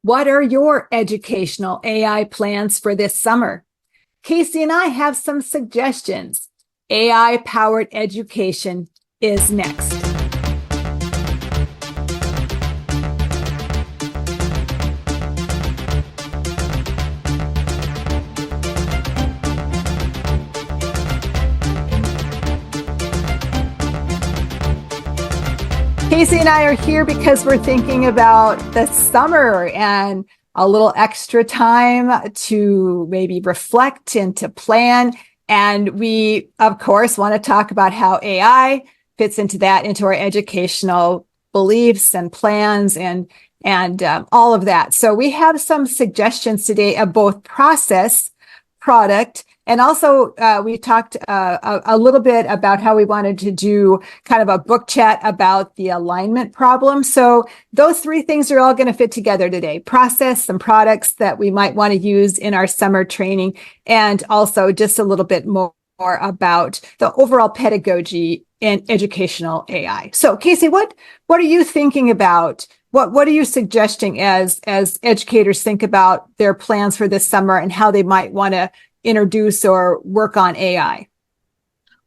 What are your educational AI plans for this summer? Casey and I have some suggestions. AI-powered education is next. Casey and I are here because we're thinking about the summer and a little extra time to maybe reflect and to plan. And we, of course, want to talk about how AI fits into that, into our educational beliefs and plans and all of that. So we have some suggestions today of both process, product, and also we talked a little bit about how we wanted to do kind of a book chat about the alignment problem. So those three things are all going to fit together today: process, some products that we might want to use in our summer training, and also just a little bit more about the overall pedagogy in educational AI. So Casey, what are you thinking about? What are you suggesting as educators think about their plans for this summer and how they might want to introduce or work on AI?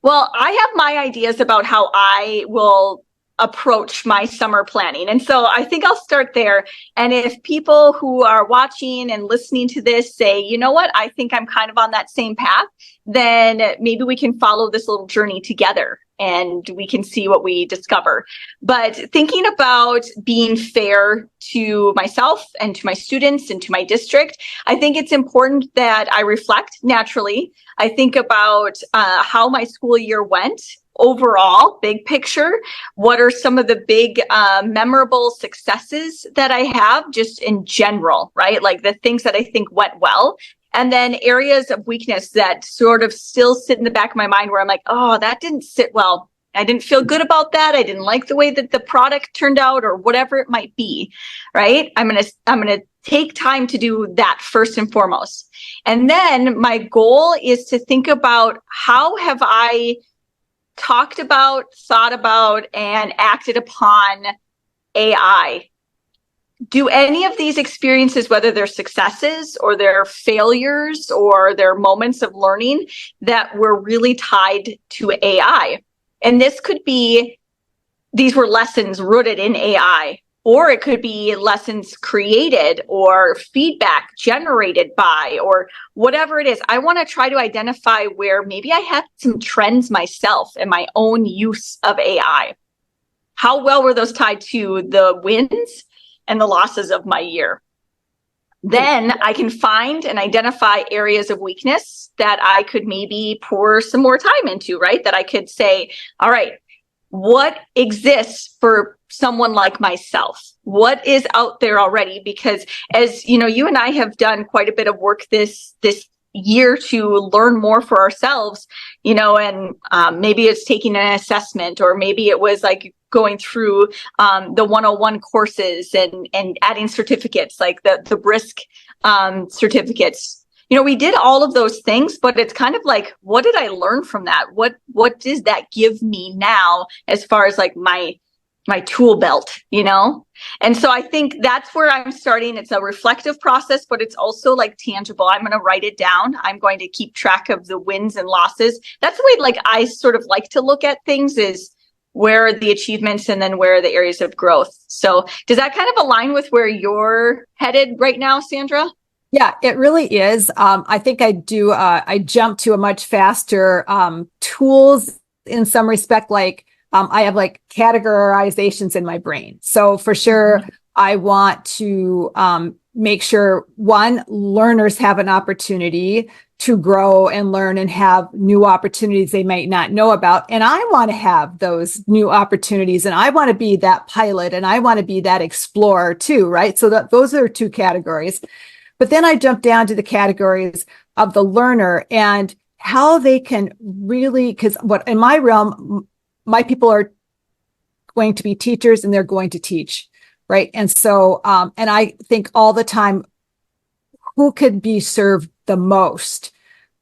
Well, I have my ideas about how I will approach my summer planning. And so I think I'll start there. And if people who are watching and listening to this say, you know what, I think I'm kind of on that same path, then maybe we can follow this little journey together and we can see what we discover. But thinking about being fair to myself and to my students and to my district, I think it's important that I reflect naturally. I think about how my school year went overall, big picture. What are some of the big memorable successes that I have just in general, right? Like the things that I think went well. And then areas of weakness that sort of still sit in the back of my mind where I'm like, oh, that didn't sit well. I didn't feel good about that. I didn't like the way that the product turned out or whatever it might be, right? I'm going to take time to do that first and foremost. And then my goal is to think about how have I talked about, thought about, and acted upon AI. Do any of these experiences, whether they're successes or they're failures or they're moments of learning, that were really tied to AI? And this could be, these were lessons rooted in AI, or it could be lessons created or feedback generated by, or whatever it is. I want to try to identify where maybe I have some trends myself in my own use of AI. How well were those tied to the wins and the losses of my year? Then I can find and identify areas of weakness that I could maybe pour some more time into, right? That I could say, all right, what exists for someone like myself? What is out there already? Because as you know, you and I have done quite a bit of work this year to learn more for ourselves, you know, and maybe it's taking an assessment, or maybe it was like going through the 101 courses and adding certificates like the brisk certificates. You know, we did all of those things, but it's kind of like, what did I learn from that? What does that give me now as far as like my tool belt, you know? And so I think that's where I'm starting. It's a reflective process, but it's also like tangible. I'm going to write it down. I'm going to keep track of the wins and losses. That's the way like I sort of like to look at things, is where are the achievements and then where are the areas of growth. So does that kind of align with where you're headed right now, Sandra? Yeah, it really is. I think I do. I jump to a much faster tools in some respect. Like I have like categorizations in my brain. So for sure, I want to make sure, one, learners have an opportunity to grow and learn and have new opportunities they might not know about. And I want to have those new opportunities, and I want to be that pilot, and I want to be that explorer too, right? So those are two categories. But then I jump down to the categories of the learner and how they can really, because what in my realm, my people are going to be teachers and they're going to teach, right? And so, and I think all the time, who could be served the most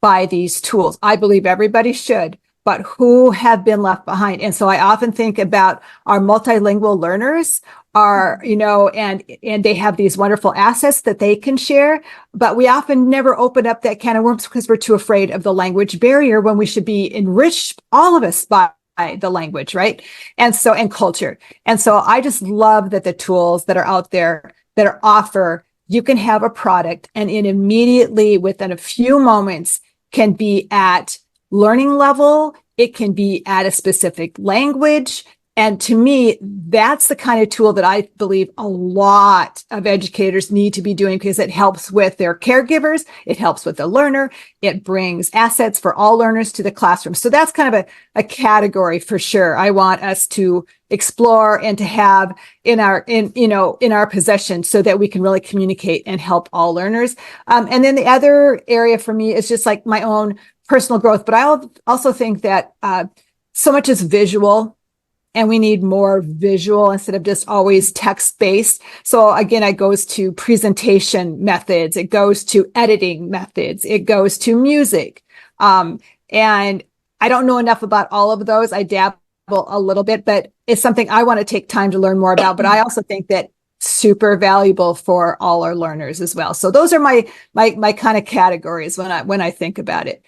by these tools? I believe everybody should, but who have been left behind? And so I often think about our multilingual learners are, and they have these wonderful assets that they can share, but we often never open up that can of worms because we're too afraid of the language barrier when we should be enriched, all of us, by the language, right? And culture. And so I just love that the tools that are out there that are offer, you can have a product and it immediately within a few moments can be at learning level. It can be at a specific language. And to me, that's the kind of tool that I believe a lot of educators need to be doing because it helps with their caregivers. It helps with the learner. It brings assets for all learners to the classroom. So that's kind of a category for sure. I want us to explore and to have in our possession so that we can really communicate and help all learners. And then the other area for me is just like my own personal growth. But I also think that so much is visual. And we need more visual instead of just always text-based. So again, it goes to presentation methods. It goes to editing methods. It goes to music. And I don't know enough about all of those. I dabble a little bit, but it's something I want to take time to learn more about. But I also think that super valuable for all our learners as well. So those are my kind of categories when I think about it.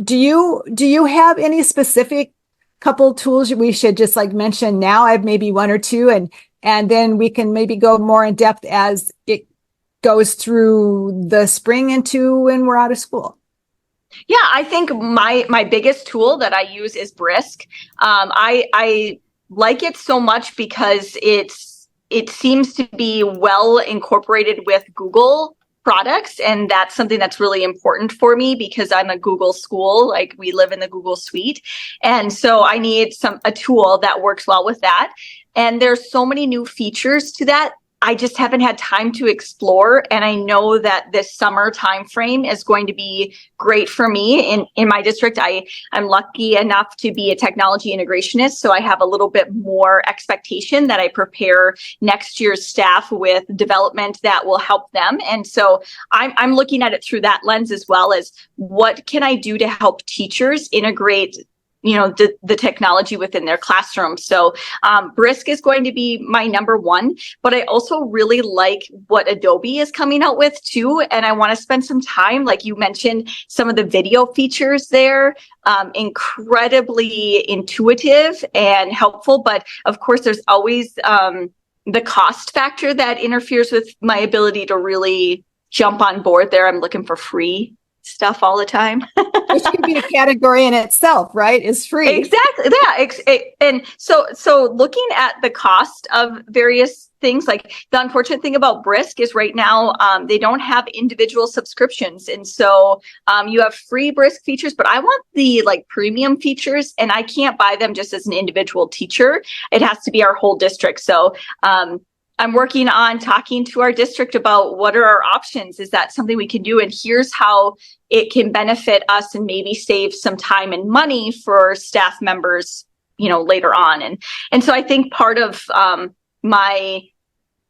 Do you have any specific couple tools we should just like mention now? I have maybe one or two, and then we can maybe go more in depth as it goes through the spring into when we're out of school. Yeah, I think my biggest tool that I use is Brisk. I like it so much because it seems to be well incorporated with Google products. And that's something that's really important for me because I'm a Google school, like we live in the Google suite. And so I need a tool that works well with that. And there's so many new features to that. I just haven't had time to explore. And I know that this summer timeframe is going to be great for me. In my district, I'm lucky enough to be a technology integrationist. So I have a little bit more expectation that I prepare next year's staff with development that will help them. And so I'm looking at it through that lens as well as what can I do to help teachers integrate the technology within their classroom. So Brisk is going to be my number one, but I also really like what Adobe is coming out with too. And I want to spend some time, like you mentioned, some of the video features there, incredibly intuitive and helpful. But of course, there's always the cost factor that interferes with my ability to really jump on board there. I'm looking for free stuff all the time. Which could be a category in itself, right? Is free. Exactly. Yeah. And so looking at the cost of various things, like the unfortunate thing about Brisk is right now they don't have individual subscriptions. And so you have free Brisk features, but I want the like premium features and I can't buy them just as an individual teacher. It has to be our whole district. So I'm working on talking to our district about what are our options. Is that something we can do? And here's how it can benefit us and maybe save some time and money for staff members, later on. And so I think part of my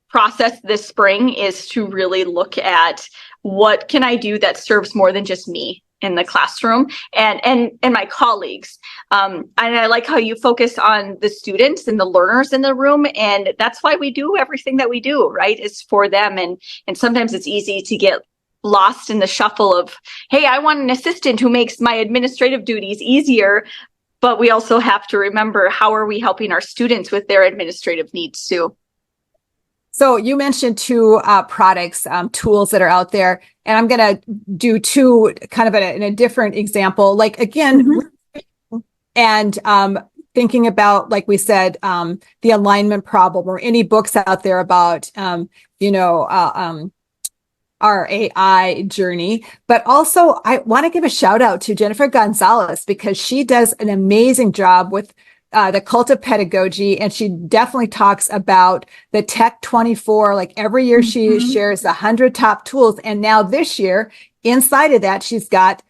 process this spring is to really look at what can I do that serves more than just me in the classroom and my colleagues. And I like how you focus on the students and the learners in the room. And that's why we do everything that we do, right? Is for them. And sometimes it's easy to get lost in the shuffle of, hey, I want an assistant who makes my administrative duties easier. But we also have to remember, how are we helping our students with their administrative needs too? So you mentioned two products, tools that are out there, and I'm going to do two kind of in a different example. Like again, and thinking about, like we said, the alignment problem or any books out there about, our AI journey. But also, I want to give a shout out to Jennifer Gonzalez because she does an amazing job with the cult of pedagogy. And she definitely talks about the Tech 24. Like every year she shares 100 top tools. And now this year, inside of that, she's got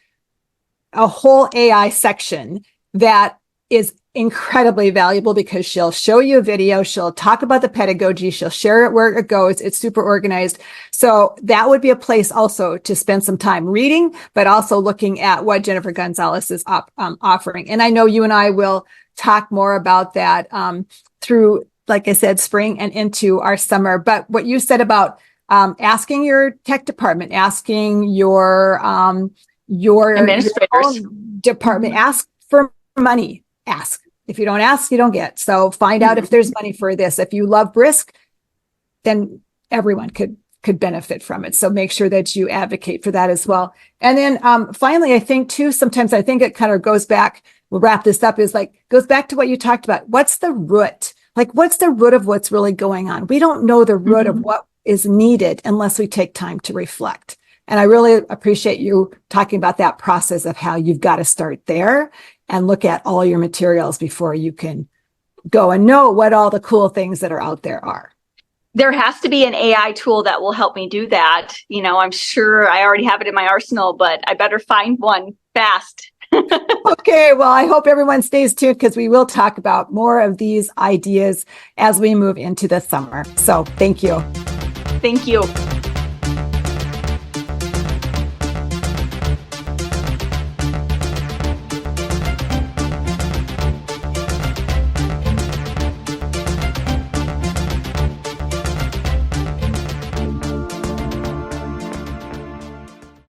a whole AI section that is incredibly valuable because she'll show you a video, she'll talk about the pedagogy, she'll share it where it goes. It's super organized. So that would be a place also to spend some time reading, but also looking at what Jennifer Gonzalez is offering. And I know you and I will talk more about that through like I said, spring and into our summer. But what you said about asking your tech department, asking your Administrators. own department, ask for money. Ask. If you don't ask, you don't get. So find out if there's money for this. If you love Brisk, then everyone could benefit from it. So make sure that you advocate for that as well. And then finally, I think too, sometimes I think it kind of goes back, we'll wrap this up, is like, goes back to what you talked about. What's the root? Like, what's the root of what's really going on? We don't know the root of what is needed unless we take time to reflect. And I really appreciate you talking about that process of how you've got to start there and look at all your materials before you can go and know what all the cool things that are out there are. There has to be an AI tool that will help me do that. You know, I'm sure I already have it in my arsenal, but I better find one fast. Okay, well, I hope everyone stays tuned because we will talk about more of these ideas as we move into the summer. So thank you. Thank you.